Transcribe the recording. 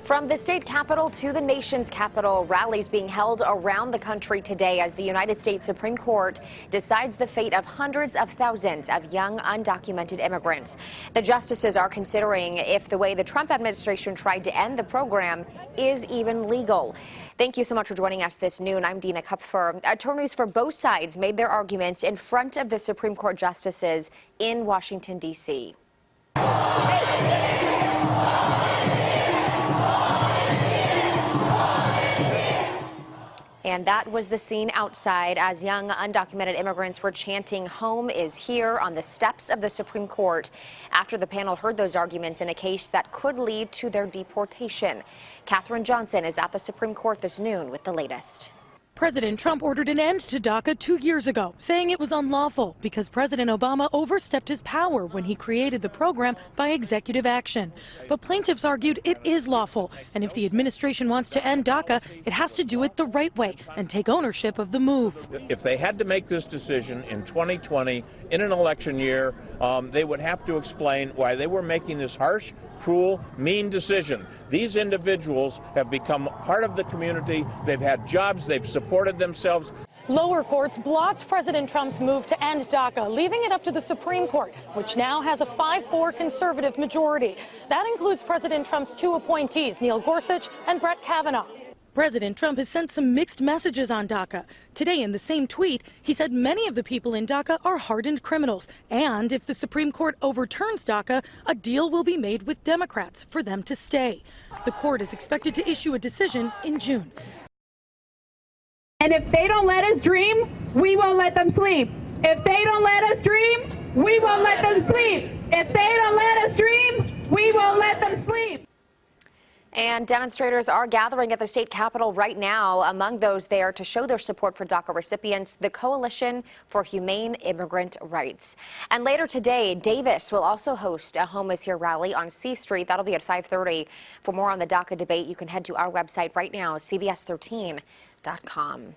From the state capitol to the nation's capital, rallies being held around the country today as the United States Supreme Court decides the fate of hundreds of thousands of young undocumented immigrants. The justices are considering if the way the Trump administration tried to end the program is even legal. Thank you so much for joining us this noon. I'm Dina Kupfer. Attorneys for both sides made their arguments in front of the Supreme Court justices in Washington, D.C. And that was the scene outside as young undocumented immigrants were chanting "Home is here" on the steps of the Supreme Court after the panel heard those arguments in a case that could lead to their deportation. Katherine Johnson is at the Supreme Court this noon with the latest. President Trump ordered an end to DACA 2 years ago, saying it was unlawful because President Obama overstepped his power when he created the program by executive action. But plaintiffs argued it is lawful, and if the administration wants to end DACA, it has to do it the right way and take ownership of the move. If they had to make this decision in 2020, in an election year, they would have to explain why they were making this harsh, cruel, mean decision. These individuals have become part of the community. They've had jobs. They've supported themselves. Lower courts blocked President Trump's move to end DACA, leaving it up to the Supreme Court, which now has a 5-4 conservative majority. That includes President Trump's two appointees, Neil Gorsuch and Brett Kavanaugh. President Trump has sent some mixed messages on DACA. Today, in the same tweet, he said many of the people in DACA are hardened criminals. And if the Supreme Court overturns DACA, a deal will be made with Democrats for them to stay. The court is expected to issue a decision in June. And if they don't let us dream, we won't let them sleep. If they don't let us dream, we won't let them sleep. If they don't let us dream, we won't let them sleep. And demonstrators are gathering at the state capitol right now. Among those there to show their support for DACA recipients, the Coalition for Humane Immigrant Rights. And later today, Davis will also host a Home is Here rally on C Street. That'll be at 5:30. For more on the DACA debate, you can head to our website right now, cbs13.com.